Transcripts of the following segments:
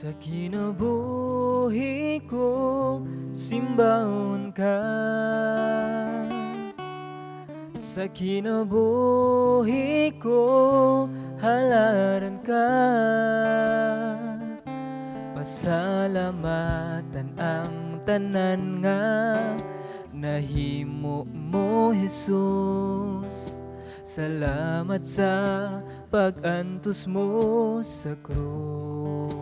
Sa kinabuhi ko, simbahon ka. Sa kinabuhi ko, halaran ka. Pasalamatan ang tanan nga nahimo mo, Jesus. Salamat sa pag-antos mo sa krus.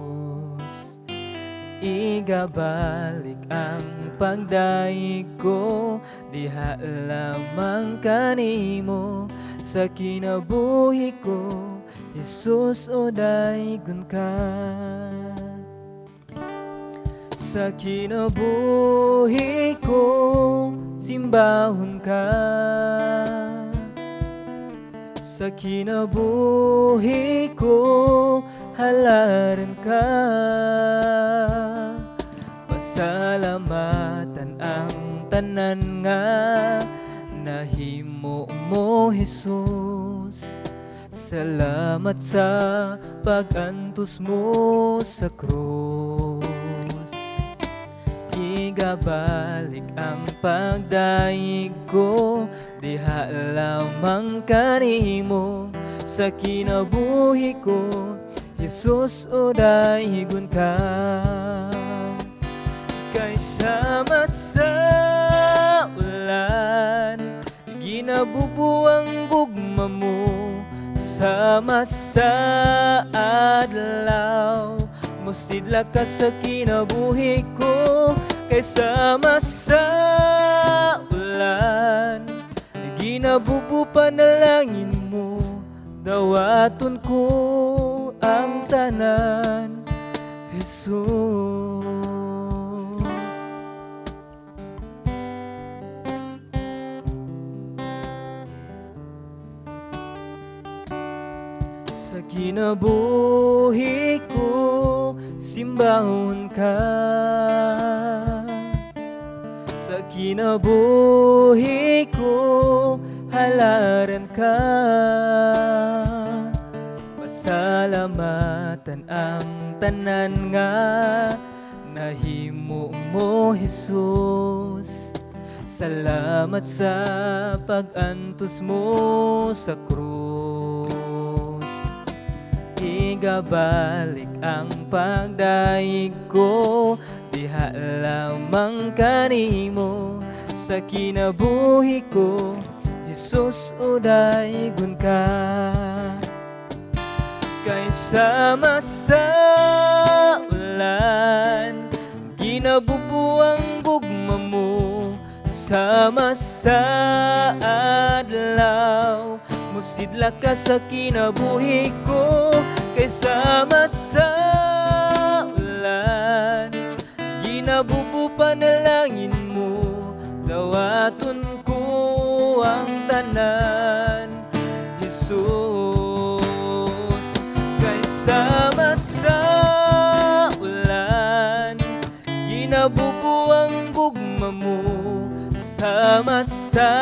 Igabalik ang pagdaig ko, diha lamang kanimo. Sa kinabuhi ko, Jesus, o daygon ka. Sa kinabuhi ko, simbahon ka. Sa kinabuhi ko, halaran ka. Pasalamatan ang tanan nga nahimo mo, Jesus. Salamat sa pag-antos mo sa krus. Igabalik ang pagdaig ko, diha lamang kanimo. Sa kinabuhi ko, Jesus, o daygon ka. Kay sama sa ulan, ginabubuang gugma mo. Sama sa adlaw, musidla ka sa kinabuhi ko. Kay sama sa ulan, ginabubu panalangin mo. Dawaton ko ang tanan, Jesus. Sa kinabuhi ko, simbahon ka. Sa kinabuhi ko, halaran ka. Pasalamatan ang tanan nga nahimo mo, Jesus. Salamat sa pag-antos mo sa krus. Igabalik ang pagdaig ko, diha lamang kanimo. Sa kinabuhi ko, Jesus, o daygon ka. Kay sama sa ulan, ginabubuang gugma mo. Sama sa adlaw, musidla ka sa kinabuhi ko. Kay sama sa ulan, ginabubu panalangin mo. Dawaton ko ang tanan, Jesus. Kay sama sa ulan, ginabubuang gugma mo. Sama sa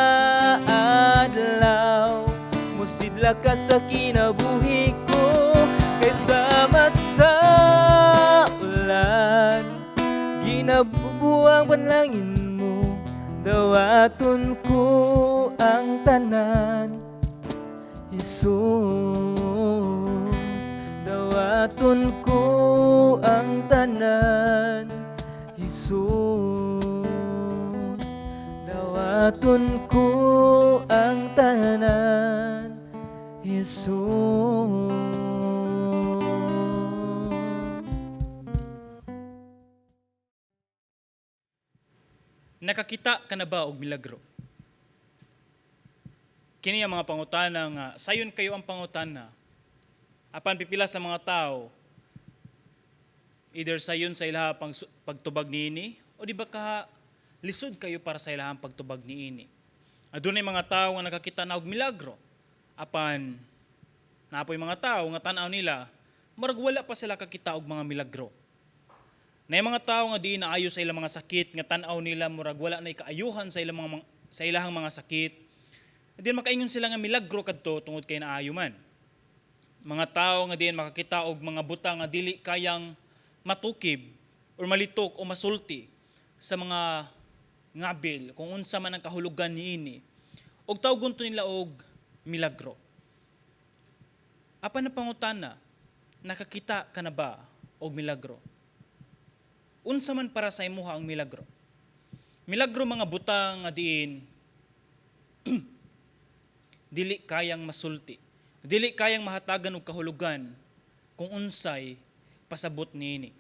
adlaw, musidla ka sa kinabuhi ko. Kay sama sa ulan, ginabubuang panalangin mo. Dawaton ko ang tanan, Jesus. Dawaton ko ang tanan, Jesus. Dawaton ko ang tanan, Jesus. Nakakita ka na ba og milagro? Kini ang mga pangutana nga sayon kayo ang pangutana. Apan pipila sa mga tao, either sayon sa ilaha pagtubag niini o di ba ka lisod kayo para sa ilahang pagtubag niini. Adunay mga tao nga nakakita na og milagro. Apan naapoy mga tao nga tan-aw nila, murag wala pa sila kakita og mga milagro. Na mga tao nga di naayo sa ilang mga sakit, nga tan-aw nila murag wala na kaayuhan sa ilahang mga sakit. Di makaingon sila nga milagro kadto tungod kay naayo man. Mga tao nga diin makakita og mga butang nga dili kayang matukib or malitok o masulti sa mga ngabil kung unsa man ang kahulugan niini. Og tawgon to nila og milagro. Apan na pangutana, nakakita ka na ba og milagro? Unsa man para sa imuha ang milagro? Milagro mga butang nga diin dili kayang masulti. Dili kayang mahatagan og kahulugan kung unsay pasabot niini.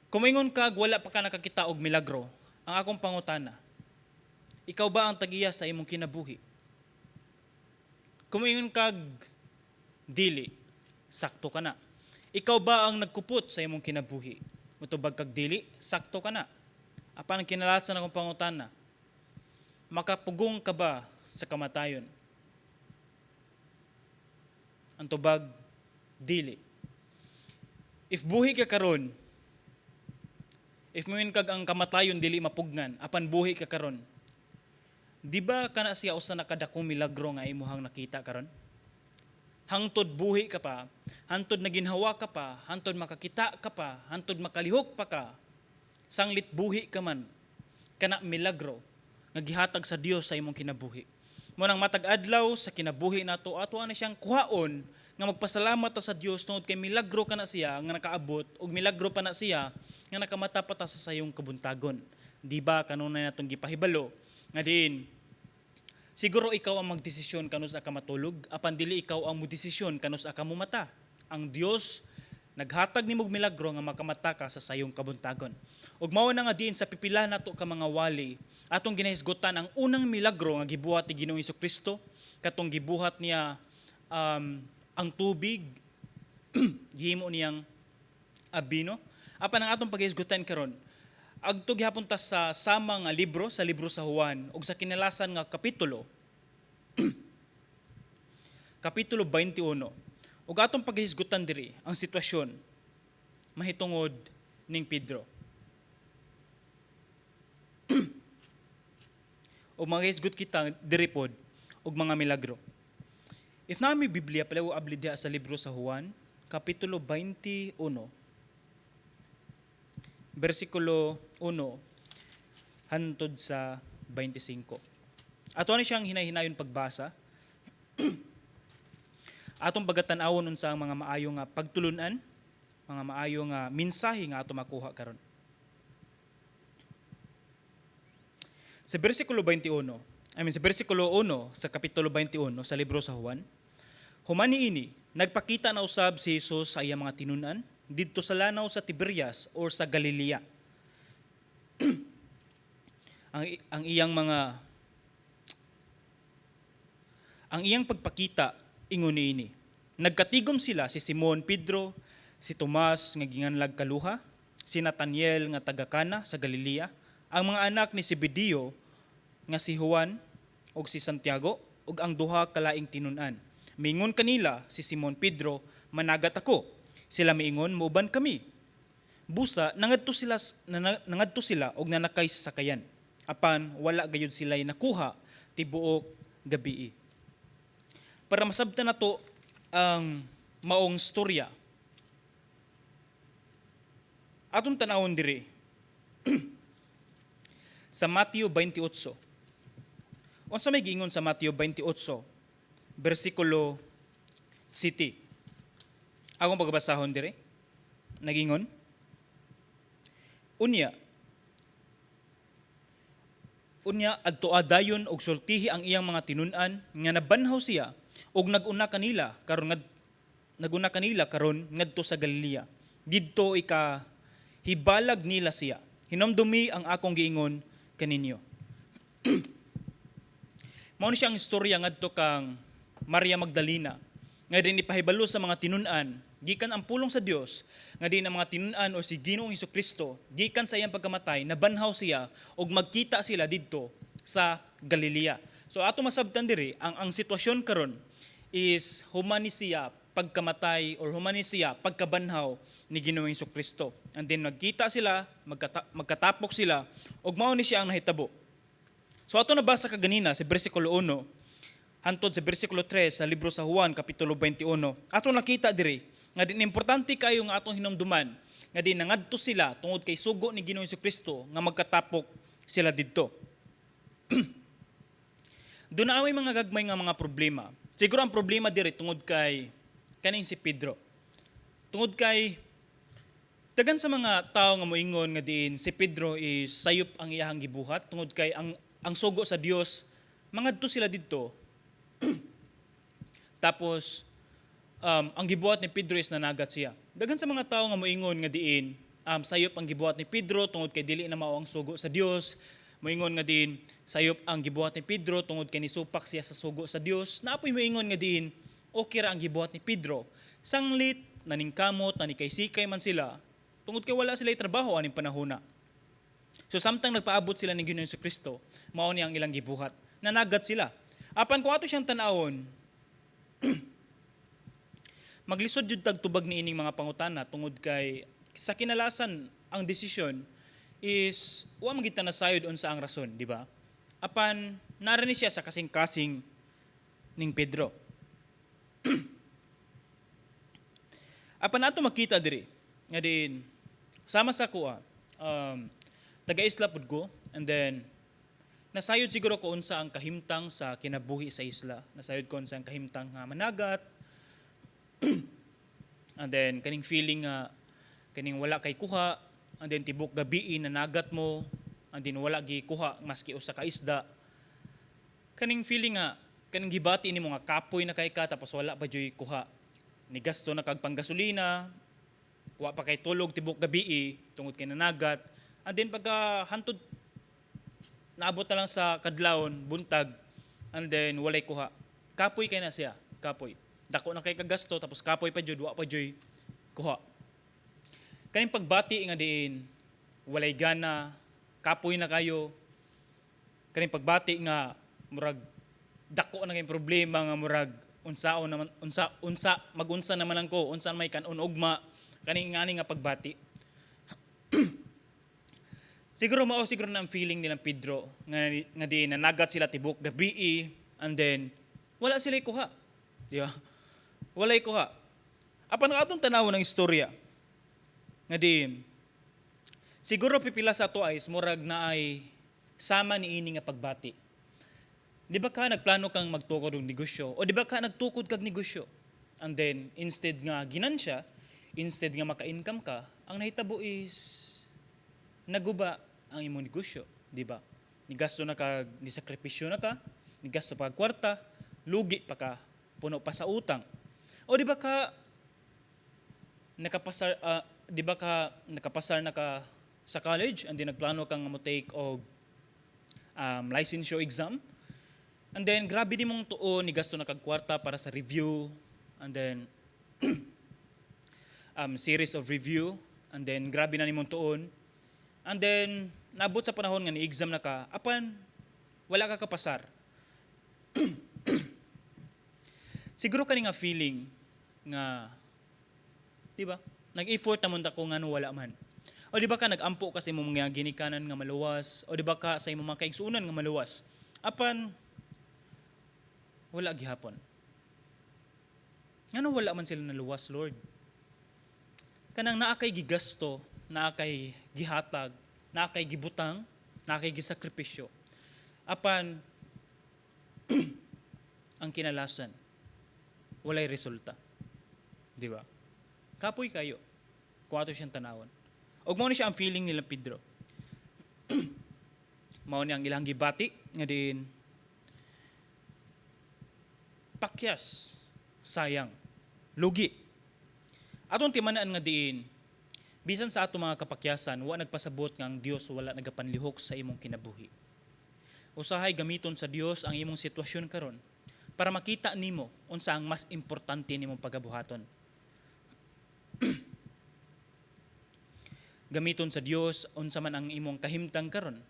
Kumingon kag wala pa ka nakakita og milagro, ang akong pangutana, ikaw ba ang tagiya sa imong kinabuhi? Kumingon kag dili, sakto ka na. Ikaw ba ang nagkupot sa imong kinabuhi? Mutubag kag dili, sakto ka na. Apan ang kinalatsan akong pangutana, makapugong ka ba sa kamatayon? Ang tubag, dili. If buhi ka karon, if muin kag ang kamatayon dili mapugnan, apan buhi ka karon, di ba kana siya usa na kadakong milagro nga imuhang nakita karon? Hangtod buhi ka pa, hangtod naginhawa ka pa, hangtod makakita ka pa, hangtod makalihok pa ka, sanglit buhi ka man, kana milagro nga gihatag sa Dios sa imong kinabuhi. Mo nang matag adlaw sa kinabuhi nato, ato na siyang kuhaon nga magpasalamat ta sa Dios tungod kay milagro kana siya nga nakaabot ug milagro pa na siya nga nakamata pa ta sa sayong kabuntagon. Di ba kanunay natong gipahibalo nga diin siguro ikaw ang magdesisyon kanus ka matulog, apan dili ikaw ang modesisyon kanus ka mumata. Ang Dios naghatag nimog milagro nga makamata ka sa sayong kabuntagon. Ug mao na nga diin sa pipila nato ka mga wali, atong ginahisgutan ang unang milagro nga gibuhat ni Ginoong Hesukristo, katong gibuhat niya ang tubig gihimo niyang abino. Apan ang atong paghisgutan karon, agto gihapon ta sa samang nga libro, sa libro sa Juan ug sa kinalasan nga kapitulo kapitulo 21. Ug atong paghisgutan diri ang sitwasyon mahitungod ning Pedro. O maghisgot kita diri pod og mga milagro. If na may Biblia pala abli diha sa libro sa Juan, kapitulo 21, versikulo 1 hantod sa 25. Ato ni siyang hinay-hinayon pagbasa. Atong pagatan-awon unsa ang mga maayo nga pagtulunan, mga maayo nga mensahe nga ato makuha karon. Sa versikulo 21, sa versikulo 1 sa kapitulo 21 sa libro sa Juan, humani ini, nagpakita na usab si Jesus sa iyang mga tinunan didto sa lanaw sa Tiberias or sa Galilea. ang iyang pagpakita ingon ini. Nagkatigom sila si Simon Pedro, si Tomas nga ginganlag kaluha, si Nathaniel nga taga Cana sa Galilea, ang mga anak ni Zebedeo nga si Juan ug si Santiago ug ang duha kalaing tinunan. Miingon kanila si Simon Pedro, managat ako. Sila miingon, muuban kami. Busa nangadto sila og nanakay sa sakayan. Apan wala gayud sila'y nakuha tibuok gabii. Para masabtan nato ang maong storya, atong tanawon diri sa Mateo 28. Unsa may giingon sa Mateo 28, versikulo 7. Akong pagbasahon dire. Nagingon, Unya adto dayon og sultihi ang iyang mga tinunan nga nabanhaw siya og naguna kanila karon ngadto sa Galilea. Didto hibalag nila siya. Hinumdumi ang akong giingon kaninyo. Mao ni siyang istorya ngadto kang Maria Magdalena nga din ipahibalo sa mga tinunan gikan ang pulong sa Dios nga din ang mga tinunan o si Ginoong Hesukristo gikan sa iyang pagkamatay nabanhaw siya og magkita sila didto sa Galilea. So ato masabtan diri ang sitwasyon karon is humani siya pagkamatay or humani siya pagkabanhaw ni Ginoong Hesukristo. And then nagkita sila, magkatapok sila og mao ni siya ang nahitabo. So ato nabasa kaganina sa bersikulo 1 hantod sa bersikulo 3 sa libro sa Juan kapitulo 21. Ato nakita diri nga din importante kayo nga atong hinumduman nga di nangadto sila tungod kay sugo ni Ginoong Jesucristo nga magkatapok sila didto. Doon na away mga gagmay nga mga problema. Siguro ang problema diri tungod kay kaning si Pedro. Tungod kay dagan sa mga tao nga moingon nga diin si Pedro is sayop ang iyahang gibuhat tungod kay ang sugo sa Dios mangadto sila didto. Tapos ang gibuhat ni Pedro is nanagat siya. Dagan sa mga tao nga moingon nga diin sayop ang gibuhat ni Pedro tungod kay dili na mao ang sugo sa Dios. Moingon nga din sayop ang gibuhat ni Pedro tungod kay nisupak siya sa sugo sa Dios. Naapoy moingon nga din okay ra ang gibuhat ni Pedro. Sanglit naningkamot nanikay-sikay man sila tungod kay wala sila trabaho aning panahona. So samtang nagpaabot sila ni Ginoong Jesucristo, mao ni ang ilang gibuhat. Nanagat sila. Apan kung ato siyang tan-awon, maglisod jud tag tubag ni ining mga pangutana tungod kay sa kinalasan ang desisyon is wa magita na sayod unsa ang rason, di ba? Apan narani siya sa kasing-kasing ning Pedro. Apan ato makita diri nga din sama sa kuha taga-isla pud ko, and then nasayod siguro ko unsa ang kahimtang sa kinabuhi sa isla. Nasayod ko unsa ang kahimtang nga managat. And then kaning feeling nga kaning wala kay kuha, and then tibok gabi nanagat mo, and then wala gi kuha maski usa ka isda. Kaning feeling nga kaning gibati nimo nga kapoy na kay ka tapos wala pa joy kuha. Ni gasto na kag panggasolina, wa pa kay tulog tibok gabi tungod kay nanagat. And then pagka hantod naabot na lang sa kadlawon, buntag, and then walay kuha. Kapoy kay na siya, kapoy. Dako na kay kagasto tapos kapoy pa jud, wa pa joy kuha. Kaning pagbati nga diin walay gana, kapoy na kayo. Kaning pagbati nga murag dako na kay problema nga murag unsaon naman magunsa naman lang ko, unsa may kanon ugma, kaning ngani nga pagbati. Siguro mao siguro na ang feeling nilang Pedro nga di nanagat sila tibok gabi, and then wala sila kuha. Di ba? Walay kuha. Apan atong tanaw ng istorya nga di siguro pipila sa ato ay murag na ay sama ni ini nga pagbati. Di ba ka nagplano kang magtukod og negosyo, o di ba ka nagtukod kag negosyo, and then instead nga ginansya, instead nga maka-income ka, ang nahitabo is naguba ang imong negosyo, di ba? Nigasto na ka, nisakripisyo na ka, nigasto pa kwarta, lugi pa ka, puno pa sa utang. O di ba ka nakapasar na ka sa college, and then nagplano kang mo take og licensure exam, and then grabe di mong tuon, nigasto na kag kwarta para sa review, and then series of review, and then grabe na nimong tuon. And then, naabot sa panahon nga ni-exam na ka, apan, wala ka kapasar. Siguro ka nga feeling nga, di ba, nag-effort naman ako nga no wala man. O di ba ka nag-ampo kasi mo mga ginikanan nga maluwas, o di ba ka sa imong mga kaigsunan nga maluwas. Apan, wala gihapon. Nga no wala man sila naluwas, Lord. Kanang naakay gigasto, naakay gihatag, naakay gibutang, naakay gisakripisyo. Apan ang kinalasan, walay resulta. Di ba? Kapoy kayo. Kung ato siyang tanawon. Og mao ni siya ang feeling nila Pedro. Mao ni ang ilang gibati nga din pakyas, sayang, lugi. Atong timanaan nga diin, bisan sa ato mga kapakyasan, wa nagpasabot nga ang Dios wala nagapanlihok sa imong kinabuhi. Usahay gamiton sa Dios ang imong sitwasyon karon para makita nimo unsa ang mas importante nimong pagabuhaton. Gamiton sa Dios unsa man ang imong kahimtang karon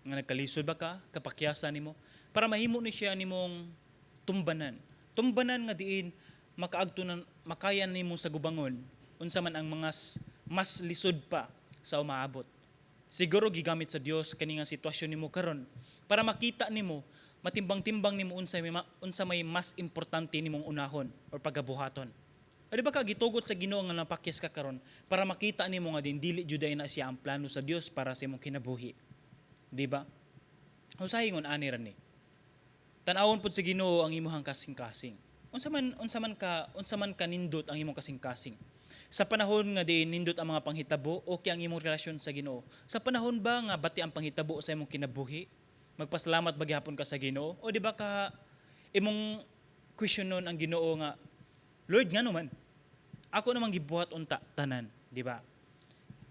nga nagkalisod ba ka kapakyasan nimo para mahimo ni siya nimong tumbanan. Tumbanan nga diin makayan nimo sa gubangon unsa man ang mga mas lisod pa sa umaabot. Siguro gigamit sa Dios kani nga sitwasyon nimo karon para makita nimo, matimbang-timbang nimo unsa may mas importante nimong unahon or pagabuhaton. O di ba ka gitugot sa Ginoo nga napakyas ka karon para makita nimo nga din dili jud na siya ang plano sa Dios para sa imong kinabuhi. Di ba? Usahingon ani ra ni. Tan-awon pud sa Ginoo ang imong kasing-kasing. Unsa man ka nindot ang imong kasing-kasing. Sa panahon nga diin nindot ang mga panghitabo okay ang imong relasyon sa Ginoo. Sa panahon ba nga bati ang panghitabo sa imong kinabuhi? Magpasalamat ba gihapon ka sa Ginoo? O di ba ka imong questionon ang Ginoo nga Lord ngano man ako namang gibuhat unta tanan, di ba?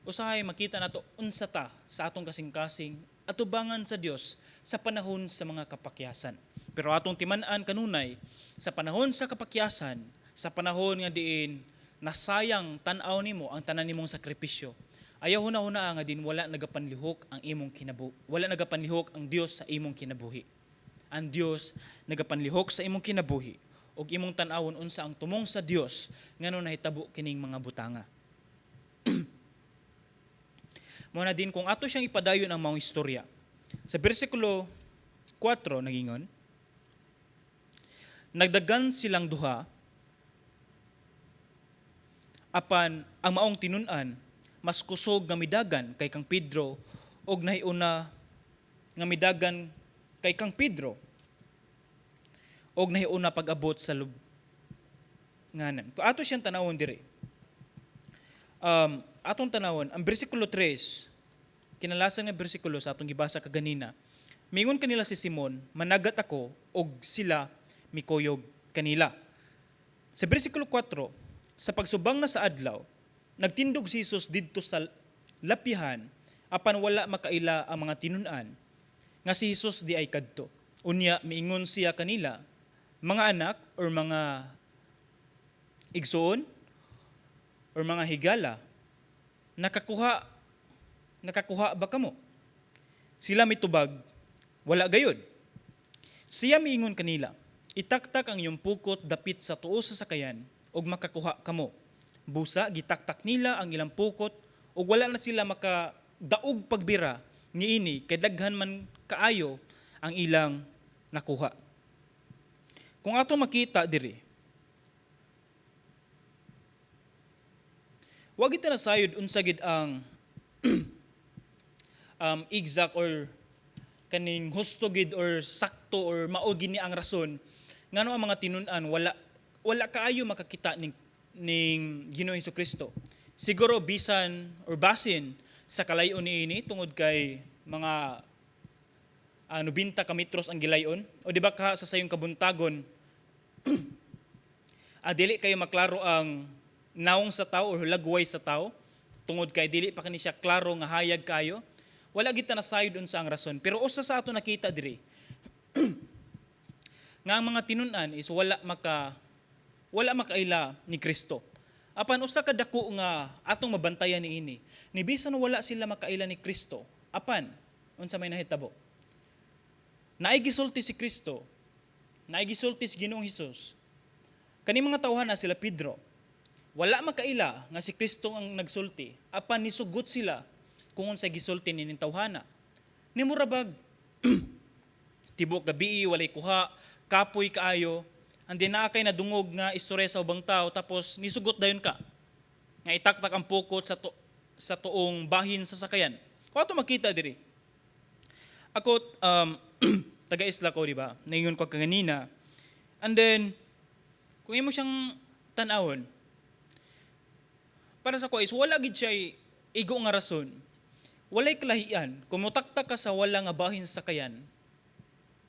Usahay makita nato unsa ta sa atong kasing-kasing atubangan sa Dios sa panahon sa mga kapakyasan. Pero atong timan-an kanunay sa panahon sa kapakyasan, sa panahon nga diin nasayang tan-aw nimo ang tanan nimong sakripisyo. Ayaw huna-huna nga din wala nagapanlihok ang Dios sa imong kinabuhi. Ang Dios nagapanlihok sa imong kinabuhi ug imong tan-awon unsa ang tumong sa Dios ngano nahitabo kining mga butanga. Mao na din kung ato siyang ipadayon ang maong istorya. Sa bersikulo 4 nagingon, nagdagan silang duha apan ang maong tinun-an mas kusog nga midagan kay kang Pedro og nahiuna nga midagan kay kang Pedro og nahiuna pag-abot sa lubnganan. Kung ato siyang tanawon diri. Atong tanawon ang bersikulo 3 kinalasan nga bersikulo sa atong gibasa kaganina. Mingon kanila si Simon, managat ako og sila mikuyog kanila. Sa bersikulo 4, sa pagsubang na sa adlaw, nagtindog si Jesus didto sa lapihan apan wala makaila ang mga tinun-an nga si Jesus di ay kadto. Unya miingon siya kanila, mga anak or mga igsoon or mga higala, nakakuha ba kamo? Sila mitubag, wala gayud. Siya miingon kanila, itaktak ang iyong pukot dapit sa tuo sa sakayan ug makakuha kamo. Busa gitaktak nila ang ilang pukot ug wala na sila makadaog pagbira niini kay daghan man kaayo ang ilang nakuha. Kung ato makita diri, wag ita nasayod unsa gid ang exact or kaning husto gid or sakto or mao gini ang rason ngano ang mga tinun-an wala kaayo makakita ning Ginoong Hesukristo. Siguro bisan or basin sa kalayon niini tungod kay mga 90 ka metros ang gilayon o di ba ka sa sayong kabuntagon dili kayo maklaro ang naong sa tao o lagway sa tao tungod kay dili pa kani siya klaro nga hayag kayo. Wala gid ta nasayod unsa ang rason, pero usa sa ato nakita diri nga ang mga tinun-an is wala makaila ni Kristo. Apan usa ka dako nga atong mabantayan niini, ni bisan wala sila makaila ni Kristo, apan unsa may nahitabo? Naigisulti si Kristo, naigisulti si Ginoong Hesus. Kani mga tawhana sila Pedro, wala makaila nga si Kristo ang nagsulti, apan nisugot sila kung unsa gisulti ni tawhana. Ni murabag tibok gabi walay kuha, kapoy kaayo, andi naa kay nadungog nga istorya sa ubang tao tapos nisugot dayon ka. Nga itaktak ang pukot sa tuong bahin sa sakayan. Kung ato makita diri. Ako taga-isla ko, di ba? Naingon ko kanina. And then kung imo siyang tan-awon, para sa ko is wala gid siya igo nga rason. Walay kalahian kung mutaktak ka sa wala nga bahin sa sakayan.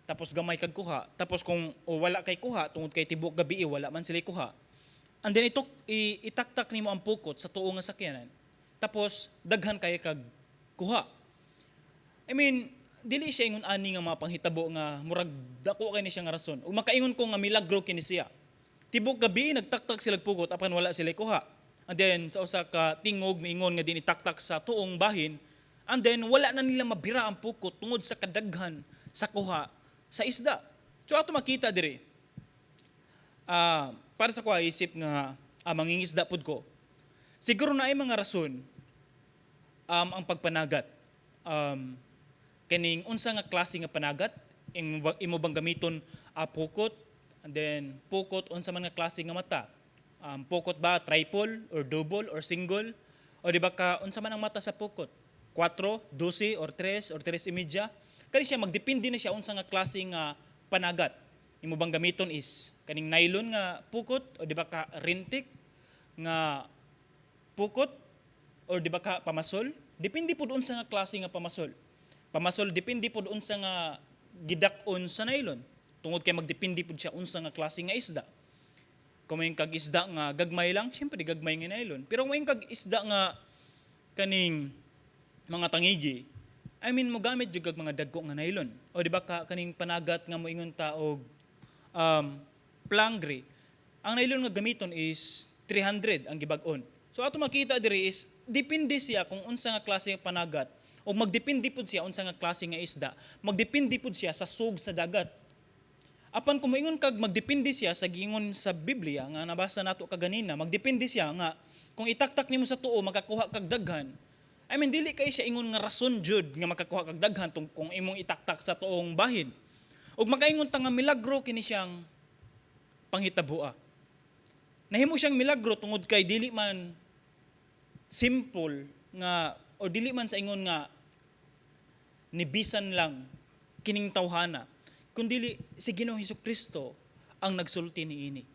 Tapos gamay kag kuha, tapos kung wala kay kuha tungod kay tibok gabi wala man sila kuha. And then itaktak nimo ang pukot sa tuo nga sakyanan. Tapos daghan kay kag kuha. I mean, dili siya ingon ani nga mga panghitabo nga murag dako kay ni siya nga rason. Ug makaingon ko nga milagro kini siya. Tibok gabi nagtaktak sila pukot apan wala sila kuha. And then sa usa ka tingog miingon nga din itaktak sa tuong bahin. And then wala na nila mabira ang pukot tungod sa kadaghan sa kuha sa isda. So ato makita diri. Para sa ko isip nga mangingisda pud ko. Siguro na ay mga rason ang pagpanagat. Kaning unsa nga klase nga panagat imo bang gamiton pukot, and then pukot unsa man nga klase nga mata, pukot ba triple or double or single? O di ba ka unsa man ang mata sa pukot? 4, 12 or 3 or 3 y media? Kani siya magdepende na siya unsa nga klase nga panagat. Imo bang gamiton is kaning nylon nga pukot o di ba ka rintik nga pukot or di ba ka pamasol? Depende pud unsa nga klase nga pamasol. Pamasol depende pud unsa nga gidak-on sa nylon. Tungod kay magdepende pud siya unsa nga klase nga isda. Kung may kag isda nga gagmay lang, syempre di gagmay nga nylon. Pero kung may kag isda nga kaning mga tangigi, mo gamit jud kag mga dagko nga nylon. O di ba ka kaning panagat nga moingon ta og plangre. Ang nylon nga gamiton is 300 ang gibag-on. So ato makita diri is depende siya kung unsa nga klase nga panagat o magdepende pud siya unsa nga klase nga isda. Magdepende pud siya sa sug sa dagat. Apan kung moingon kag magdepende siya sa gingon sa Biblia nga nabasa nato kaganina, magdepende siya nga kung itaktak nimo sa tuo makakuha kag daghan. Dili kay siya ingon nga rason jud nga makakuha kag daghan kung imong itaktak sa tuong bahin. Ug makaingon ta nga milagro kini siyang panghitabo. Nahimo siyang milagro tungod kay dili man simple nga o dili man sa ingon nga nibisan lang kining tawhana, kundi si Ginoong Hesukristo ang nagsulti niini.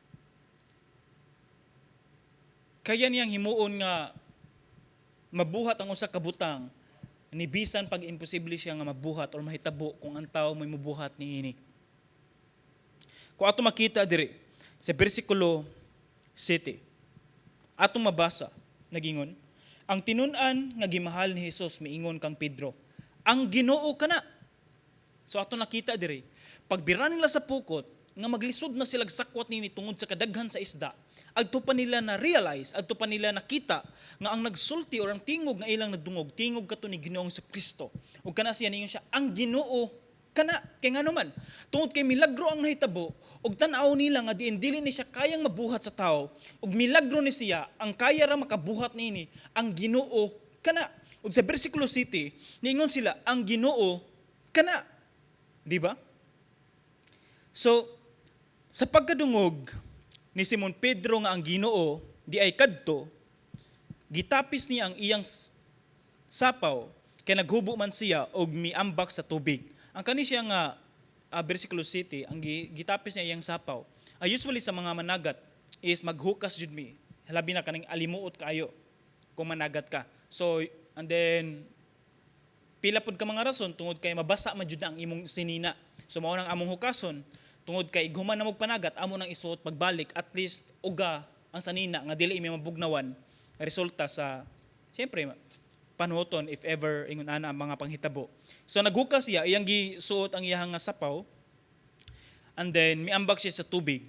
Kaya niyang himuon nga mabuhat ang usa ka butang nibisan pag imposible siya nga mabuhat or mahitabo kung ang tao may mabuhat niini. Kung ato makita diri sa bersikulo 7, atong mabasa nagingon, ang tinun-an nga gimahal ni Hesus miingon kang Pedro, ang Ginoo kana. So ato nakita diri, pagbira nila sa pukot nga maglisod na sila sakwat nini tungod sa kadaghan sa isda, adto pa nila na realize, adto pa nila nakita nga ang nagsulti or ang tingog nga ilang nagdungog, tingog kato ni Ginoong Kristo. Ug kana siya ningon siya, ang Ginoo kana. Kay ngano man, tungod kay milagro ang nahitabo, ug tan-aw nila nga diin dili ni siya kayang mabuhat sa tao, ug milagro ni siya ang kaya ra makabuhat niini, ang Ginoo kana. Ug sa bersikulo 7, niingon sila, ang Ginoo kana. Di ba? So, sa pagkadungog ni Simon Pedro nga ang Ginoo di ay kadto, gitapis niya ang iyang sapaw kay naghubo man siya og miambak sa tubig. Ang kani siya nga bersikulo 7, ang gitapis niya iyang sapaw. Usually sa mga managat is maghukas jud mi. Labi na kaning alimuot kaayo kung managat ka. So, and then pila pud ka mga rason tungod kay mabasa man jud ang imong sinina. So mao nang among hukason tungod kay ighuman na mog panagat amo nang isuot pagbalik at least uga ang sanina nga dili imi mabugnawan resulta sa siyempre panuhoton if ever ingon ana ang mga panghitabo. So naghukas siya, iyang gisuot ang iyang sapaw and then miambak siya sa tubig.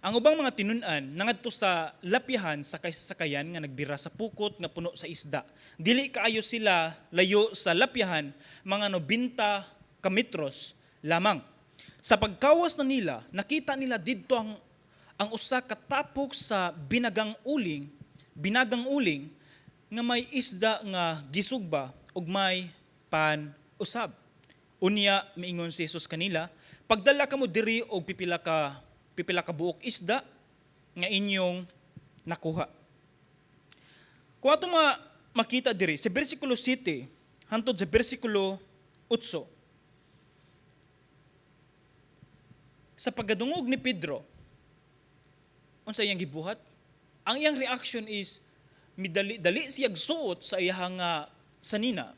Ang ubang mga tinun-an nangadto sa lapyahan sa sakayan nga nagbira sa pukot nga puno sa isda. Dili kaayo sila layo sa lapyahan, mga 90 kilometros lamang. Sa pagkawas na nila, nakita nila didto ang usa ka tapok sa binagang uling nga may isda nga gisugba ug may pan usab. Unya miingon si Jesus kanila, pagdala kamo diri og pipila ka buok isda nga inyong nakuha. Kung ato makita diri sa bersikulo 7 hangtod sa bersikulo 8, sa pagdungog ni Pedro, unsa iyang gibuhat? Ang iyang reaction is dali siyag suot sa iyang sanina.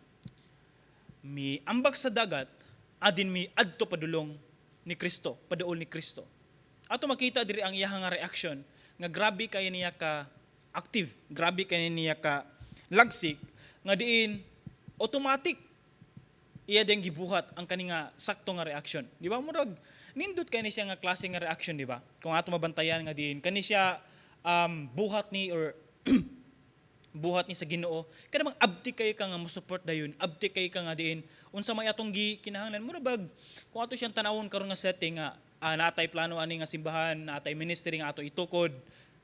Miambak sa dagat adin mi adto padulong ni Kristo, padaol ni Kristo. Ato makita diri ang iyang reaction nga grabe kay niya ka active, grabe kay niya ka lagsik nga diin automatic iya ding gibuhat ang kaninga sakto nga reaction. Di ba murag nindot kay ni siya nga klase nga reaction, di ba? Kung ato mabantayan nga diin kani siya buhat ni or buhat ni sa Ginoo, kada bang abti kay ka nga mo-support dayon, abti kay ka nga diin unsa may atong gikinahanglan mo bag kung ato siyang tanawon karon nga setting nga natay plano ani nga simbahan, natay ministry nga ato itukod,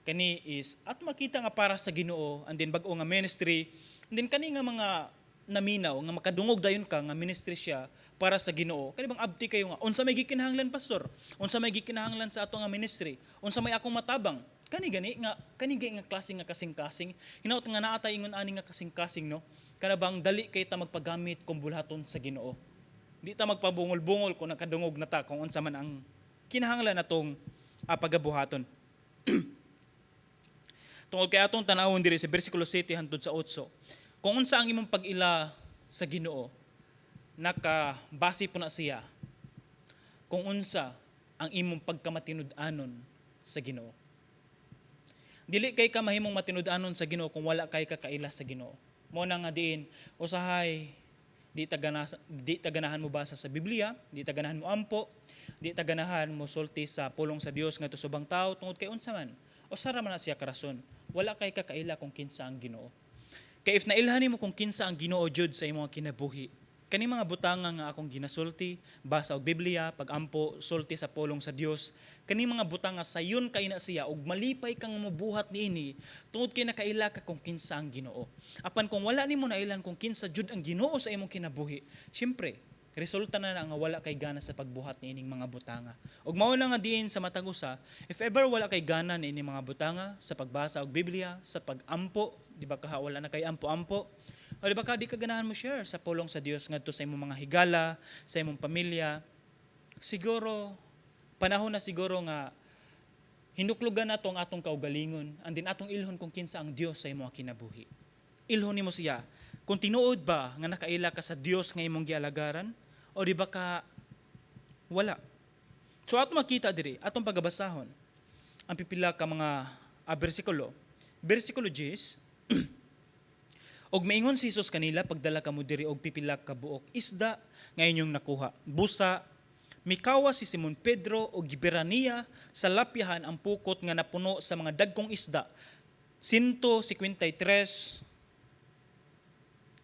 kani is ato makita nga para sa Ginoo and then bag-o nga ministry, and then kani nga mga naminaw nga makadungog dayon ka nga ministry siya para sa Ginoo. Kani bang abti kayo nga unsa may gikinahanglan pastor? Unsa may gikinahanglan sa ato nga ministry? Unsa may akong matabang? Kani nga klaseng nga kasing-kasing. Hinaut nga naatay ingon ani nga kasing-kasing no. Kana bang dali kay ta magpagamit kung bulhaton sa Ginoo. Di ta magpabungol-bungol kung nakadungog na ta kung unsa man ang kinahanglan natong pagabuhaton. Tungod kay atong tanawon diri sa bersikulo 7 hangtod sa 8. Kung unsa ang imong pag-ila sa Ginoo, nakabase po na siya kung unsa ang imong pagkamatinud-anon sa Ginoo. Dili kay ka mahimong matinud-anon sa Ginoo kung wala kay kakaila sa Ginoo. Mao na nga diin usahay di ta ganahan mo basa sa Biblia, di ta ganahan mo ampo, di ta ganahan mo sulti sa pulong sa Dios ngadto subang tawo tungod kay unsa man. Usara man na siya karason. Wala kay kakaila kung kinsa ang Ginoo. Kay if nailhan nimo kung kinsa ang Ginoo jud sa imong kinabuhi, kani mga butanga nga akong ginasulti, basa og Biblia, pagampo, sulti sa pulong sa Dios, kani mga butanga sayon kay na siya ug malipay kang mobuhat niini tungod kay nakaila ka kung kinsa ang Ginoo. Apan kung wala nimo nailan kung kinsa jud ang Ginoo sa imong kinabuhi, syempre resulta na nga wala kay gana sa pagbuhat niining mga butanga. Ug mao na nga diin sa matag usa, if ever wala kay gana niining mga butanga sa pagbasa og Biblia, sa pagampo, di ba ka wala na kay ampo-ampo, o di ba ka di ka ganahan mo share sa pulong sa Dios ngadto sa imong mga higala, sa imong pamilya, siguro panahon na siguro nga hinuklugan nato ang atong kaugalingon, andin atong ilhon kung kinsa ang Dios sa imong kinabuhi. Ilhon nimo siya kung tinuod ba nga nakaila ka sa Dios nga imong gialagaran o di ba ka wala. So ato makita diri atong pagabasahon ang pipila ka mga bersikulo. Bersikulo 10 og maingon si Jesus kanila pagdala kamo diri og pipila ka buok isda nga inyong nakuha. Busa mikawa si Simon Pedro og gibiraniya sa lapyahan ang pukot nga napuno sa mga dagkong isda. 153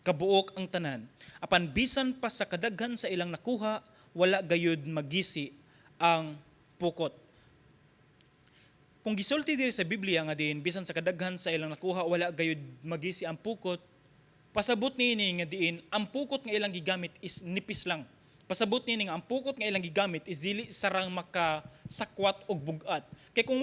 kabuok ang tanan. Apan bisan pa sa kadaghan sa ilang nakuha, wala gayud magisi ang pukot. Kung gisulti diri sa Biblia nga diin bisan sa kadaghan sa ilang nakuha, wala gayud magisi ang pukot. Pasabot niini nga diin ang pukot nga ilang gigamit is nipis lang. Pasabot niini nga ang pukot nga ilang gigamit is dili sarang makasakwat og bugat. Kay kung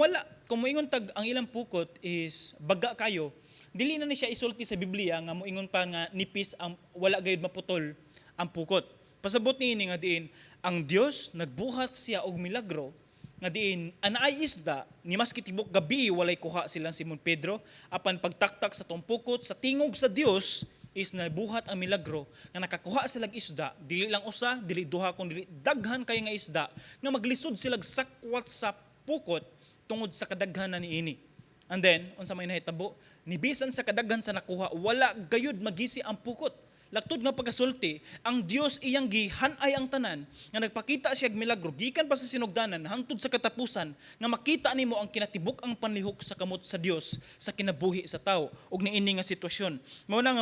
moingon tag ang ilang pukot is baga kayo, dili na ni siya isulti sa Biblia nga moingon pa nga nipis ang wala gayud maputol ang pukot. Pasabot niini nga diin ang Dios nagbuhat siya og milagro nga diin anaay isda ni maski tibok gabi walay kuha silang Simon Pedro apan pagtaktak sa tong pukot sa tingog sa Dios is nabuhat ang milagro nga nakakuha silang isda dili lang usa dili duha kun dili daghan kay nga isda nga maglisod silang sakwat sa pukot tungod sa kadaghanan niini. And then unsa may nahitabo nibisan sa kadaghan sa nakuha wala gayud magisi ang pukot. Laktod nga pagkasulti, ang Dios iyang gihanay ang tanan nga nagpakita siya og milagro gikan pa sa sinugdanan hangtod sa katapusan nga makita nimo ang kinatibuk ang panlihok sa kamot sa Dios sa kinabuhi sa tao ug niini nga sitwasyon. Mao na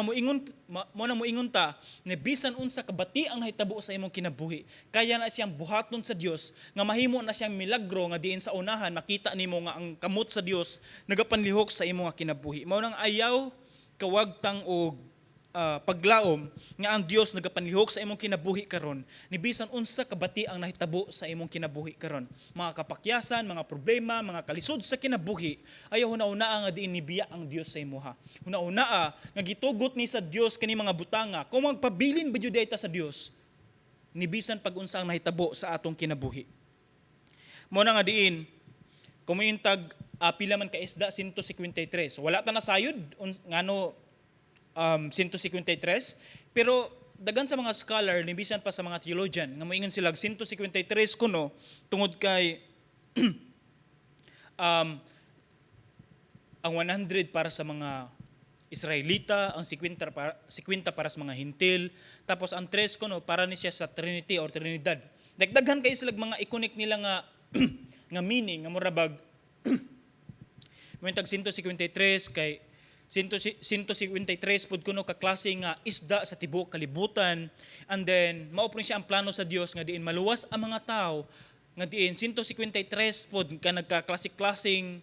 moingon ta na bisan unsa kabati ang nahitabo sa imong kinabuhi, kaya na siyang buhaton sa Dios nga mahimo na siyang milagro nga diin sa unahan makita nimo nga ang kamot sa Dios nagapanlihok sa imong kinabuhi. Mao nang ayaw kawagtang og paglaom nga ang Dios nagapanlihok sa imong kinabuhi karon ni bisan unsa kabati ang nahitabo sa imong kinabuhi karon. Mga kapakyasan, mga problema, mga kalisod sa kinabuhi, ayaw hunauna nga diin nibiya ang Dios sa imuha. Hunauna nga gitugot ni sa Dios kani mga butanga kung magpabilin ba jud ta sa Dios ni bisan pag unsa ang nahitabo sa atong kinabuhi. Mo na nga diin kumintag pila man ka isda 153. Wala ta nasayod ngano 153, pero dagan sa mga scholar nimbisan pa sa mga theologian nga moingon sila 153 kuno tungod kay ang 100 para sa mga Israelita, ang 50 para sa mga Hintil, tapos ang 3 kuno para ni siya sa Trinity or Trinidad. Dagdagan kay sila mga i-connect nila nga nga meaning nga murabag mointag 153 kay 153 pud kuno ka klase nga isda sa tibuok kalibutan, and then mao pud siya ang plano sa Dios nga diin maluwas ang mga tao nga diin 153 pud ka nagka-klasik-klasing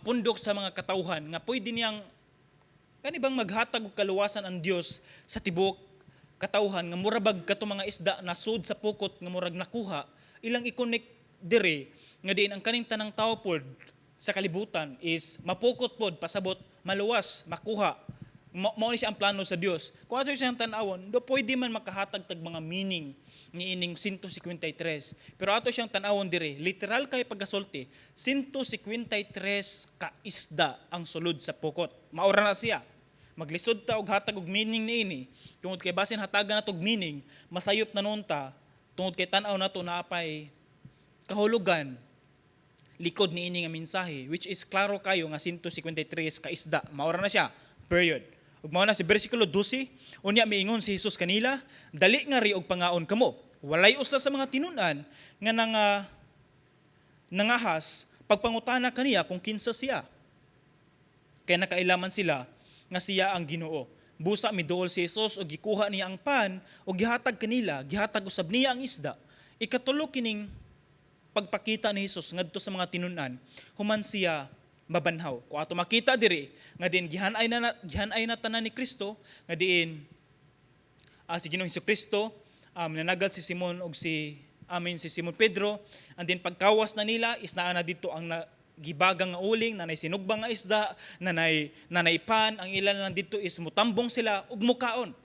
pundok sa mga katawhan nga pwede niyang kanibang maghatag og kaluwasan ang Dios sa tibuok katawhan nga murabag kato mga isda nasud sa pukot nga murag nakuha ilang i-connect dire nga diin ang kaning tanang tao pod sa kalibutan is mapukot pod pasabot maluwas makuha. Mao ni siya ang plano sa Dios. Kung ato siyang tan-awon, do pwede man makahatag tag mga meaning ni ining 153. Pero ato siyang tan-awon dire, literal kay pagkasulti, 153 ka isda ang sulod sa pukot. Maura na siya. Maglisod ta og hatag og meaning niini. Tungod kay basin hatagan nato og meaning, masayop na nunta tungod kay tan-aw nato na apay kahulugan likod niini nga mensahe, which is klaro kayo nga 153 ka isda. Maura na siya. Period. Ug mao na si bersikulo 12, unya miingon si Jesus kanila, dali nga ri og pangaon kamo. Walay usa sa mga tinun-an nga nangahas pagpangutana kaniya kung kinsa siya. Kaya nakailaman sila nga siya ang Ginoo. Busa miduol si Jesus og gikuha niya ang pan og gihatag kanila, gihatag usab niya ang isda. Ikatulo kining pagpakita ni Jesus ngadto sa mga tinun-an, human siya mabanhaw. Kung ato makita diri nga diin gihanay na tanan ni Kristo, nga diin si Ginoong Hesukristo nanagad si Simon og si Simon Pedro, and then pagkawas na nila is naa na dito ang gibagang nga uling, nanay sinugbang nga isda, nanay pan, ang ilan lang dito is mutambong sila ug mukaon.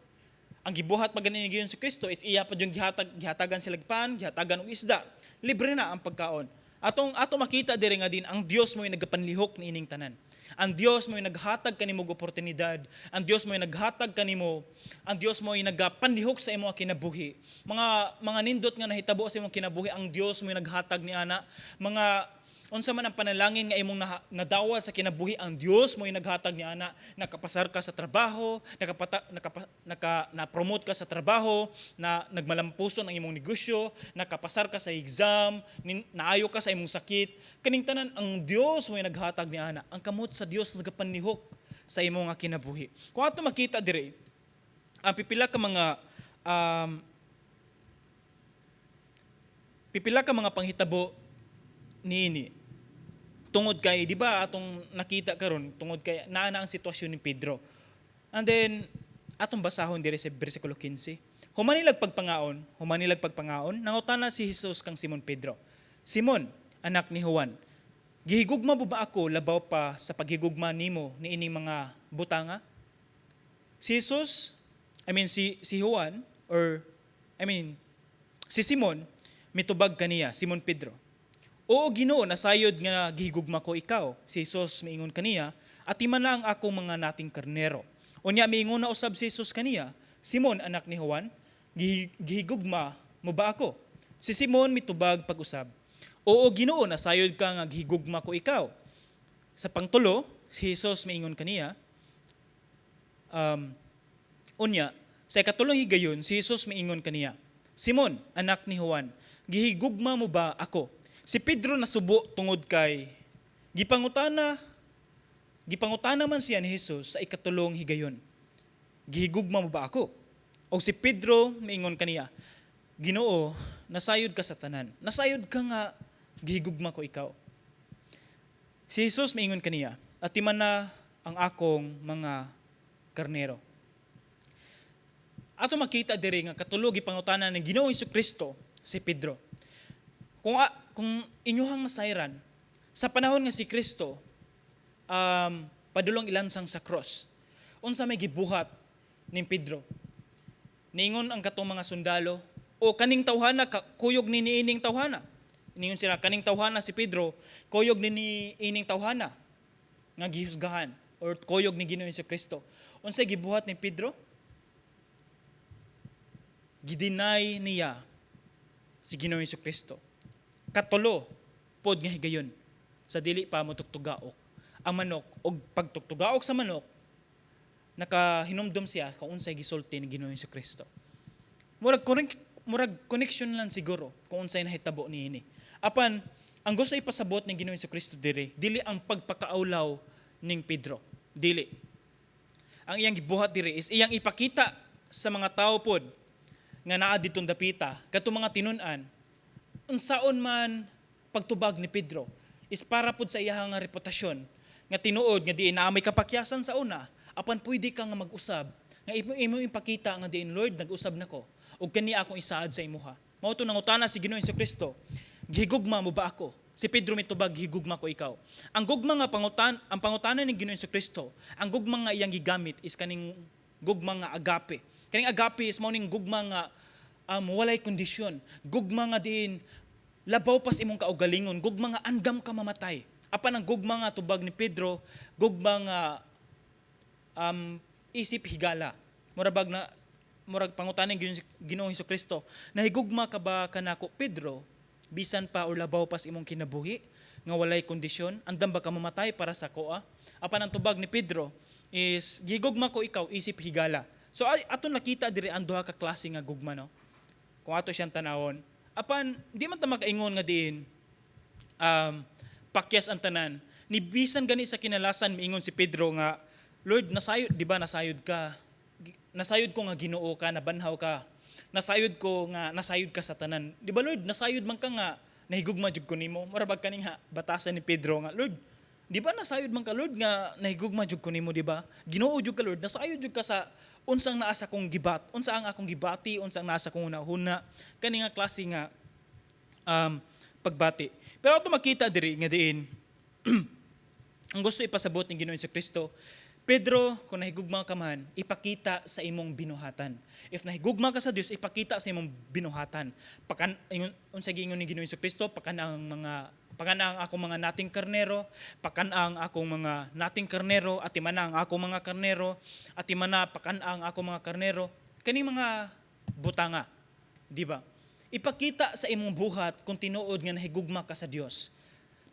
Ang gibuhat pag ganin ni Ginoong Hesukristo is iya pa yung gihatagan sila pan, gihatagan og isda. Libre na ang pagkaon. Ato makita diri nga din ang Dios mo'y nagapanlihok ni ining tanan. Ang Dios mo'y naghatag kanimo og oportunidad. Ang Dios mo'y naghatag kanimo. Ang Dios mo'y nagapanlihok sa imong kinabuhi. Mga nindot nga nahitabo sa imong kinabuhi, ang Dios mo'y naghatag niana. Mga unsa man ang panalangin nga imong nadawat sa kinabuhi, ang Dios mo'y naghatag niana. Nakapasar ka sa trabaho, na-promote ka sa trabaho, na nagmalampuson ang imong negosyo, nakapasar ka sa exam, naayo ka sa imong sakit. Kaning tanan ang Dios mo'y naghatag niana. Ang kamot sa Dios nagapanlihok sa imong kinabuhi. Kung ato makita dire, ang pipila ka mga panghitabo niini. Tungod kay, di ba, atong nakita karon tungod kay naa na ang sitwasyon ni Pedro. And then, atong basahon dire sa bersikulo 15. Humanilag pagpangaon, nangutana si Jesus kang Simon Pedro. Simon, anak ni Juan, gihigugma mo ba ako labaw pa sa paghigugma nimo ni ining mga butanga? Si Simon, mitubag kaniya, Simon Pedro. Oo, Ginoo, nasayod nga gihigugma ko ikaw. Si Jesus miingon kaniya, at iman na ang akong mga nating karnero. Unya miingon na usab si Jesus kaniya, Simon, anak ni Juan, gihigugma mo ba ako? Si Simon mitubag pag-usab, oo, Ginoo, nasayod ka nga gihigugma ko ikaw. Sa pangtulo, si Jesus miingon kaniya, sa ikatulong higayon, si Jesus miingon kaniya, Simon, anak ni Juan, gihigugma mo ba ako? Si Pedro nasubo tungod kay gipangutana man siya ni Jesus sa ikatulong higayon. Gihigugma mo ba ako? O si Pedro miingon kaniya, Ginoo, nasayod ka sa tanan. Nasayod ka nga gihigugma ko ikaw. Si Jesus miingon kaniya, at timan na ang akong mga karnero. Ato makita diri nga katulog gipangutana ng Ginoong Hesukristo si Pedro. Kung inyuhang nasayran, sa panahon nga si Kristo, padulong ilansang sa cross, unsa may gibuhat ni Pedro. Niingon ang katong mga sundalo, o kaning tawhana, kuyog ni ining tawhana. Niingon sila, kaning tawhana si Pedro, kuyog ni ining tawhana, nga gihusgahan, or kuyog ni Ginoong Hesukristo. Unsa gibuhat ni Pedro? Gidinay niya si Ginoong Hesukristo. Katulo, pod nga higayon, sa dili pa mo tuktugaok ang manok, og pagtuktugaok sa manok, nakahinumdum siya kung unsay gisulti ni Ginoong Hesukristo. Murag connection lang siguro kung unsay nahitabo niini. Apan, ang gusto ipasabot ni Ginoong Hesukristo dili ang pagpakaulaw ning Pedro. Dili. Ang iyang gibuhat diri is iyang ipakita sa mga tao pod nga naa ditong dapita, kadto mga tinun-an, unsaon man pagtubag ni Pedro is para pud sa iyang nga reputasyon nga tinuod nga diin na may kapakyasan sa una, apan pwede ka nga mag-usab nga imo ipakita nga diin, Lord, nag-usab nako ug kani akong isaad sa imuha. Mao to nangutana si Ginoong Hesukristo, gihigugma mo ba ako? Si Pedro mitubag, higugma ko ikaw. Ang pangutanan ni Ginoong Kristo, ang gugma nga iyang gigamit is kaning gugma nga agape. Kaning agape is mao ning gugma nga walay kondisyon. Gugma nga diin labaw pas imong kaugalingon, gugma nga andam ka mamatay. Apan ang gugma nga tubag ni Pedro, gugma nga isip higala. Murag pangutanan ni Ginoong Kristo, nahigugma ka ba kanako Pedro? Bisan pa o labaw pas imong kinabuhi nga walay kondisyon, andam ba ka mamatay para sa koa? Apan ang tubag ni Pedro is gigugma ko ikaw isip higala. So aton nakita diri ang duha ka klase nga gugma, no. Kung ato siyang tanawon, apan di man ta makaingon nga diin pakyas ang tanan. Ni bisan gani sa kinalasan miingon si Pedro nga, Lord, nasayod, di ba nasayod ka? Nasayod ko nga Ginoo ka, nabanhaw ka. Nasayod ko nga nasayod ka sa tanan. Di ba Lord, nasayod man ka nga nahigugma jud ko nimo. Murabag kaning batasan ni Pedro nga, Lord, di ba nasayod man ka Lord nga nahigugma jud ko nimo, di ba? Ginoo jud ka Lord, nasayod jud ka sa unsang naa sa kong gibat, unsa ang akong gibati, unsang nasa kong hunahuna. Kani nga klase nga pagbati. Pero ato makita diri nga diin ang gusto ipasabot ni Ginoong Kristo, Pedro, kung nahigugma ka man, ipakita sa imong binuhatan. If nahigugma ka sa Dios, ipakita sa imong binuhatan. Unsa giingon ni Ginoong Kristo, pakanang akong mga nating karnero, pakanang akong mga nating karnero, at imana ang akong mga karnero, at imana pakanang akong mga karnero, kaning mga butanga, di ba? Ipakita sa imong buhat kung tinuod nga nahigugma ka sa Dios.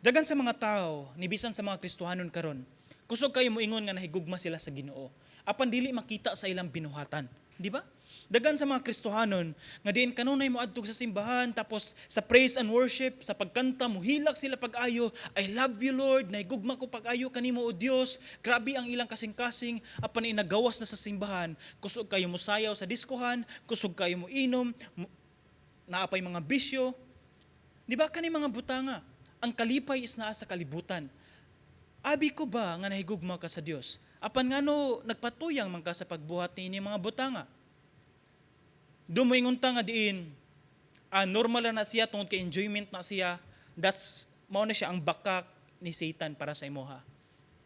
Dagan sa mga tao, nibisan sa mga Kristohanon karon, kusog kayo moingon nga nahigugma sila sa Ginoo. Apan dili makita sa ilang binuhatan, di ba? Dagan sa mga Kristohanon nga diin kanunay mo adtog sa simbahan, tapos sa praise and worship, sa pagkanta mo hilak sila pag-ayo, I love you Lord, nahigugma ko pag-ayo kanimo o Dios. Grabe ang ilang kasing-kasing, apan inagawas na sa simbahan. Kusog kayo mo sayaw sa diskohan, kusog kayo mo inom, naapay mga bisyo. Di ba kani mga butanga? Ang kalipay is naa sa kalibutan. Abi ko ba nga nahigugma ka sa Dios? Apan ngano nagpatuyang man ka sa pagbuhat ni mga butanga? Dumoingon ta nga diin, normal na siya tungod kay enjoyment na siya. Mao na siya ang bakak ni Satan para sa imoha.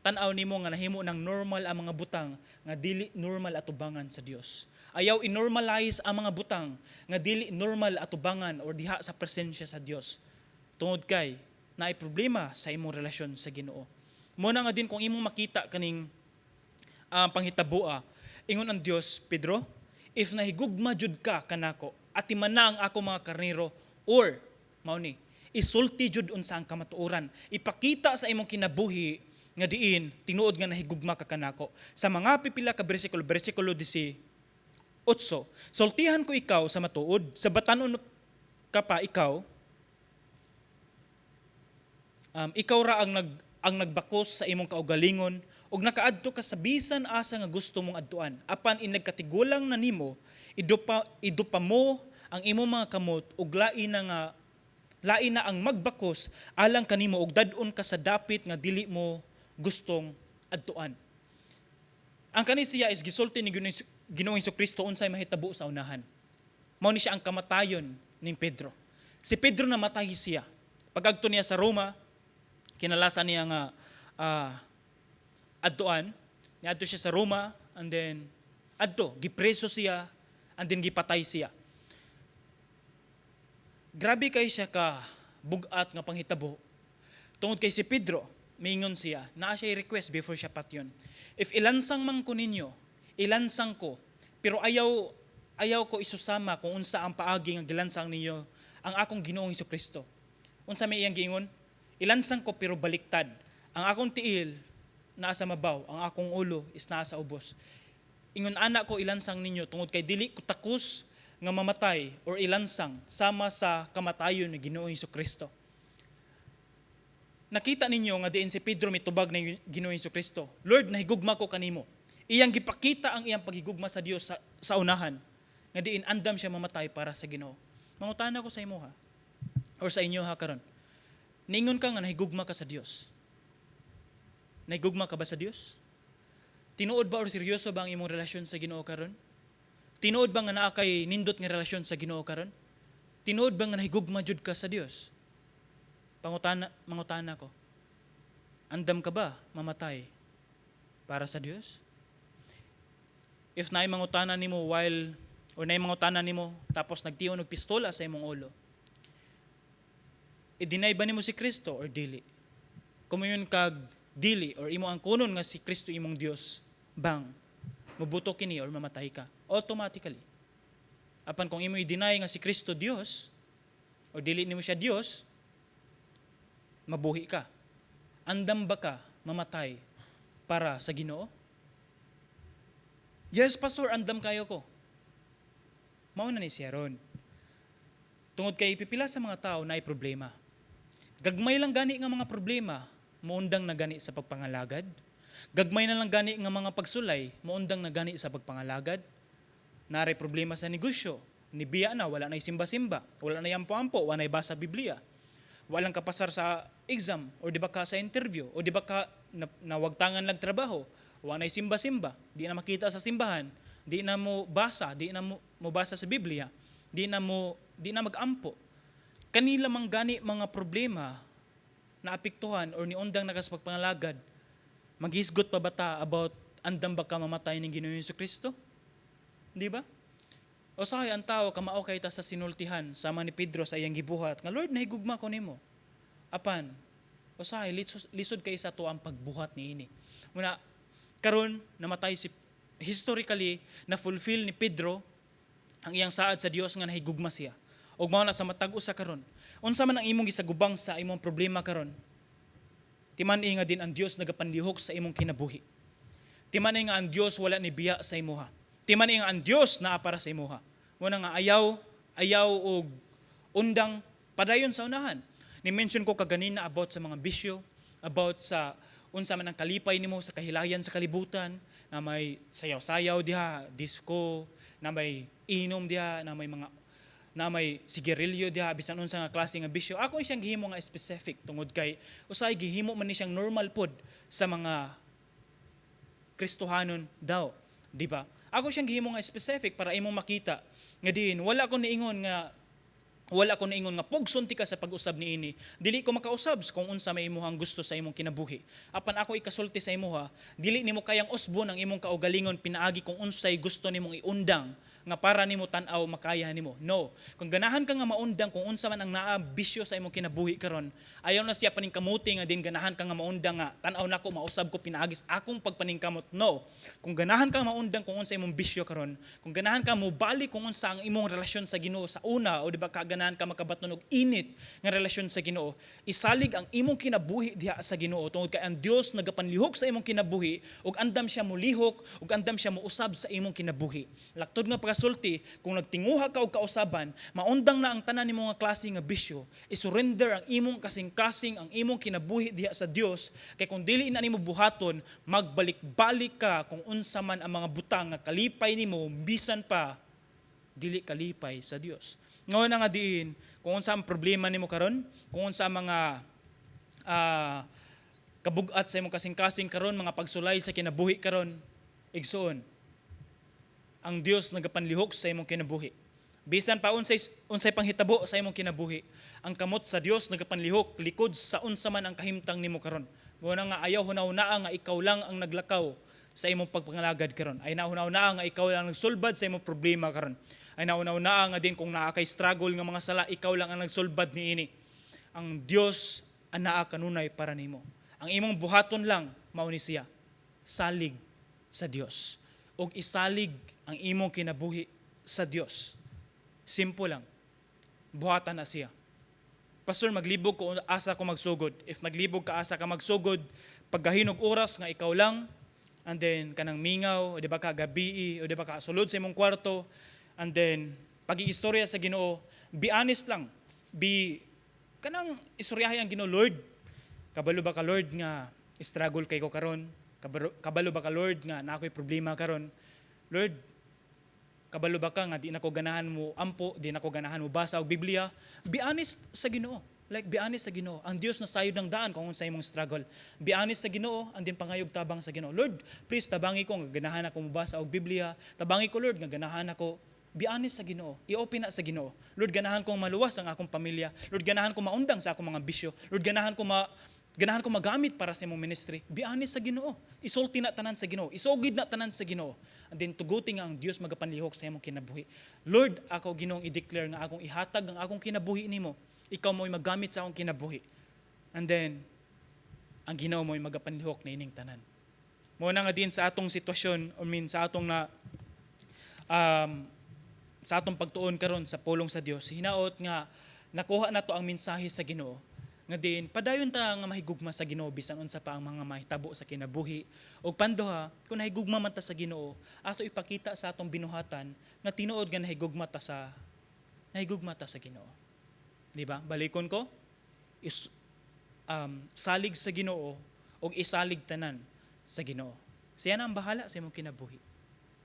Tan-aw nimo nga nahimo ng normal ang mga butang nga dili normal atubangan sa Dios. Ayaw i-normalize ang mga butang nga dili normal atubangan or diha sa presensya sa Dios. Tungod kay naay problema sa imong relasyon sa Ginoo. Muna nga din kung imong makita kaning panghitaboa, ingon ang Dios, Pedro, if nahigugma jud ka kanako, at imana ang ako mga karnero, or, mao ni, isulti jud unsa ang kamatuoran, ipakita sa imong kinabuhi, nga diin, tinuod nga nahigugma ka kanako. Sa mga pipila ka bersikulo 18, sultihan ko ikaw sa matuod, sa batanon ka pa ikaw, ikaw ra ang nagbakos sa imong kaugalingon ug nakaadto ka sa bisan asa nga gusto mong adtuan. Apan inagkatigulang na nimo, idupa mo ang imong mga kamot ug lain na ang magbakos alang kanimo ug dad-on ka sa dapit nga dili mo gustong adtuan. Ang kani siya is gisulti ni Ginoong Kristo unsay mahitabo sa unahan. Mao ni siya ang kamatayon ni Pedro. Si Pedro namatay siya. Pag-agto niya sa Roma, kinalasan niya nga adtuan, niadto siya sa Roma, and then gipreso siya, and then gipatay siya. Grabe kay siya ka bugat nga panghitabo. Tungod kay si Pedro, mingon siya, naa siya request before siya patyon. If ilansang man ko ninyo, ilansang ko, pero ayaw ko isusama kung unsa ang paagi nga gilansang ninyo ang akong Ginoong Kristo. Unsa may iyang giingon? Ilansang ko pero baliktad. Ang akong tiil nasa mabaw, ang akong ulo is nasa ubos. Ingon anak ko ilansang ninyo tungod kay dili ko takos nga mamatay or ilansang sama sa kamatayon ni Ginoong Kristo. Nakita ninyo nga diin si Pedro mitubag na Ginoong Kristo. Lord, nahigugma ko kanimo. Iyang gipakita ang iyang paghigugma sa Dios sa unahan. Nga diin andam siya mamatay para sa Ginoo. Mangutana ko sa imo ha, or sa inyo ha karon. Ningon ka nga nahigugma ka sa Dios. Nahigugma ka ba sa Dios? Tinuod ba or seryoso ba ang imong relasyon sa Ginoo karon? Tinuod ba nga naa kay nindot nga relasyon sa Ginoo karon? Tinuod ba nga nahigugma jud ka sa Dios? Mangutana ko. Andam ka ba mamatay para sa Dios? If naay mangutana nimo naay mangutana nimo tapos nagtiyon og pistola sa imong ulo, i-deny ba nimo si Kristo or dili? Kumayon kag dili or imo ang kunon nga si Kristo imong Dios, bang mubuto kini or mamatay ka automatically. Apan kung imo i-deny nga si Kristo Dios or dili nimo siya Dios, mabuhi ka. Andam ba ka mamatay para sa Ginoo? Yes, pastor, andam kayo ko. Mao na ni siya ron. Tungod kay pipila sa mga tao na ay problema. Gagmay lang gani nga mga problema, muundang na gani sa pagpangalagad. Gagmay na lang gani nga mga pagsulay, muundang na gani sa pagpangalagad. Naray problema sa negosyo, nibiya na, wala na simba-simba, wala na yampo-ampo, wala na basa Biblia. Walang kapasar sa exam, o di ba ka sa interview, o di ba ka nawagtangan lang trabaho, wala na simba-simba, di na makita sa simbahan, di na mo basa, di na mo basa sa Biblia, di na mag-ampo. Kanila mang gani mga problema na apektuhan or niundang nagaspagpangalagad, maghisgot pa bata about andam ba ka mamatay ng Ginoong Jesucristo? Di ba? O sahay ang tao kamao kay ta sa sinultihan sama ni Pedro sa iyang gibuhat nga Lord nahigugma ko nimo. Apan o sahay lisod kay sa to ang pagbuhat niini. Muna karon namatay si historically na fulfill ni Pedro ang iyang saad sa Dios nga nahigugma siya. Ug mao na sa matag-o sa karon. Unsa man ang imong gisagubang sa imong problema karon? Timan-i nga din ang Dios nagapanlihok sa imong kinabuhi. Timan-i nga ang Dios wala ni biya sa imuha. Timan-i nga ang Dios naa para sa imuha. Muna nga ayaw og undang padayon sa unahan. Ni-mention ko kaganina about sa mga bisyo, about sa unsa man ang kalipay nimo sa kahilayan sa kalibutan, na may sayaw-sayaw diha, disco, na may inom diha, na may sigarilyo diha, bisan unsa nga klase nga bisyo. Ako siyang gihimo nga specific tungod kay usay gihimo man ni siyang normal pod sa mga Kristohanon daw, di ba? Ako siyang gihimo nga specific para imong makita nga diin wala ko niingon nga pugson ti ka sa pag-usab niini. Dili ko makausab kung unsa may imuhang gusto sa imong kinabuhi. Apan ako ikasulti sa imuha, dili nimo kayang usbon ang imong kaugalingon pinaagi kung unsay gusto nimong iundang nga para nimo tan-aw makaya nimo. No. Kung ganahan ka nga maundang kung unsa man ang naa bisyo sa imong kinabuhi karon, ayaw na siya paningkamuti nga din ganahan ka nga maundang nga tan-aw nako mausab ko pinaagis akong pagpaningkamot. No. Kung ganahan ka maundang kung unsa imong bisyo karon, kung ganahan ka mobalik kung unsa ang imong relasyon sa Ginoo sa una o di ba ganahan ka makabaton og init nga relasyon sa Ginoo, isalig ang imong kinabuhi diha sa Ginoo tungod kay ang Dios nagapanlihok sa imong kinabuhi ug andam siya molihok ug andam siya mousab sa imong kinabuhi. Laktod nga sulti, kung nagtinguha ka og kausaban, maundang na ang tanan nimo nga klase nga bisyo, isurrender ang imong kasing-kasing, ang imong kinabuhi diha sa Dios, kay kung dili na nimo buhaton, magbalik-balik ka kung unsa man ang mga butang nga kalipay nimo, bisan pa dili kalipay sa Dios. Ngayon na nga diin, kung unsa ang problema nimo karon, kung unsa ang mga kabugat sa imong kasing-kasing karon, mga pagsulay sa kinabuhi karon, igsoon, ang Dios nagapanlihok sa imong kinabuhi. Bisan pa unsay panghitabo sa imong kinabuhi, ang kamot sa Dios nagapanlihok likod sa unsa man ang kahimtang nimo karon. Mao nga ayaw hunaw-naa nga ikaw lang ang naglakaw sa imong pagpangalagad karon. Ay nahunaw-naa nga ikaw lang nagsulbad sa imong problema karon. Ay nahunaw-naa nga din kung naa kay struggle nga mga sala, ikaw lang ang nagsulbad niini. Ang Dios anaa kanunay para nimo. Ang imong buhaton lang mao ni siya. Salig sa Dios. Og isalig ang imong kinabuhi sa Dios. Simple lang. Buhatan na siya. Pastor, maglibog ko asa ko magsugod. If maglibog ka asa ka magsugod, paggahinog oras nga ikaw lang, and then kanang mingaw, o di ba ka gabi, o di ba ka sulod sa imong kwarto, and then pag-iistorya sa Ginoo, be honest lang. Kanang istoryahay ang Ginoo, Lord, kabalo ba ka Lord nga struggle kay ko karon? Kabalo ba ka Lord nga na ako'y problema karon? Lord, kabalo ba ka nga di na ko ganahan mo ampo, di na ko ganahan mo basa og Biblia? Be honest sa Ginoo. Like, be honest sa Ginoo. Ang Dios na sayod ng daan kung unsa imong struggle. Be honest sa Ginoo, and din pangayog tabang sa Ginoo. Lord, please tabangi ko nga ganahan ako mo basa og Biblia. Tabangi ko Lord nga ganahan ako Bianis sa Ginoo, i-open na sa Ginoo. Lord, ganahan kong maluwas ang akong pamilya. Lord, ganahan kong maundang sa akong mga bisyo. Lord, ganahan kong magamit para sa imong ministry. Bianis sa Ginoo. Isulti na tanan sa Ginoo. Isugid na tanan sa Ginoo. And then tuguti nga ang Dios magapanlihok sa imong kinabuhi. Lord, ako Ginoong i-declare nga akong ihatag ang akong kinabuhi nimo. Ikaw mo'y magamit sa akong kinabuhi. And then ang Ginoo mo'y magapanlihok na ining tanan. Mo na nga din sa atong sitwasyon, sa atong sa atong pagtuon karon sa pulong sa Dios, hinaot nga nakuha na to ang mensahe sa Ginoo. Nga din padayon ta nga mahigugma sa Ginoo bisan unsa pa ang mga mahitabo sa kinabuhi. Ug panduha, kung nahigugma man ta sa Ginoo, ato ipakita sa atong binuhatan nga tinuod nga nahigugma ta sa Ginoo. Di ba? Balikon ko, salig sa Ginoo ug isalig tanan sa Ginoo. Siya na ang bahala sa imong kinabuhi.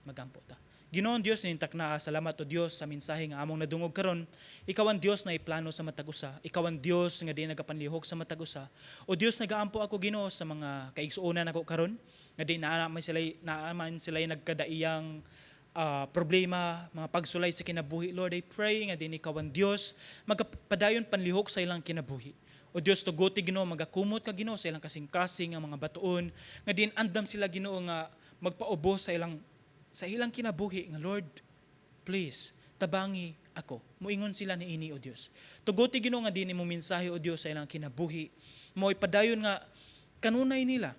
Magampo ta. Ginoon Dios, nintak na salamat o Dios sa mensahe nga among nadungog karon. Ikaw ang Dios na iplano sa matag-usa. Ikaw ang Dios nga di nagapanlihok sa matag-usa. O Dios, nagaampo ako Ginoo sa mga kaigsuonan ako karon nga di naaman sila nagkadaiyang problema, mga pagsulay sa kinabuhi. Lord, I pray nga din ikaw ang Dios magpadayon panlihok sa ilang kinabuhi. O Dios, tuguti Ginoo, magakumot ka Ginoo sa ilang kasing-kasing nga mga batuon nga din andam sila Ginoo nga magpaubos sa ilang kinabuhi nga Lord, please, tabangi ako. Muingon sila ni ini o Dios. Tuguti Ginoo nga din imong mensahe o Dios sa ilang kinabuhi. Mo ipadayon nga kanunay nila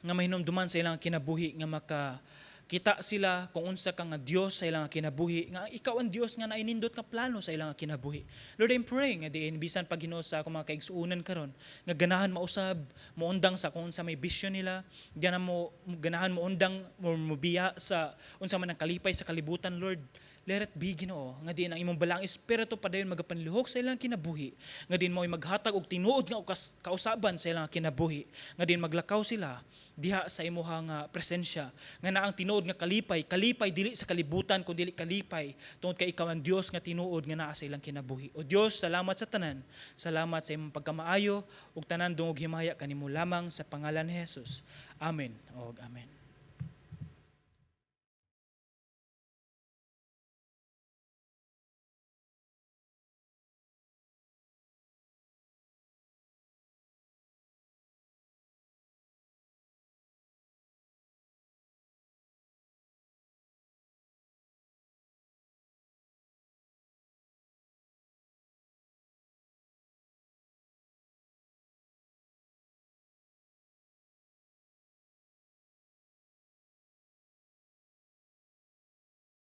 nga mahinumduman sa ilang kinabuhi nga makakita sila kung unsa ka nga Dios sa ilang kinabuhi, nga ikaw ang Dios nga nainindot nga plano sa ilang kinabuhi. Lord, I'm praying nga diin bisan pag Ginoo sa akong mga kaigsuonan karon nga ganahan mausab, moundang sa kung unsa may vision nila, ganahan moundang mo mobiya sa unsa man ang kalipay sa kalibutan, Lord. Let it be Ginoo nga diin ang imong balang espiritu padayon magapanlihok sa ilang kinabuhi, nga diin mo'y maghatag og tinuod nga kausaban sa ilang kinabuhi, nga diin maglakaw sila diha sa imuhang presensya, nga naang tinuod nga kalipay dili sa kalibutan kundi kalipay tungod kay ikaw ang Dios nga tinuod nga naa sa ilang kinabuhi. O Dios, salamat sa tanan, salamat sa imong pagkamaayo ug tanan dungog himaya kanimo lamang sa pangalan ni Jesus. Amen. Og amen.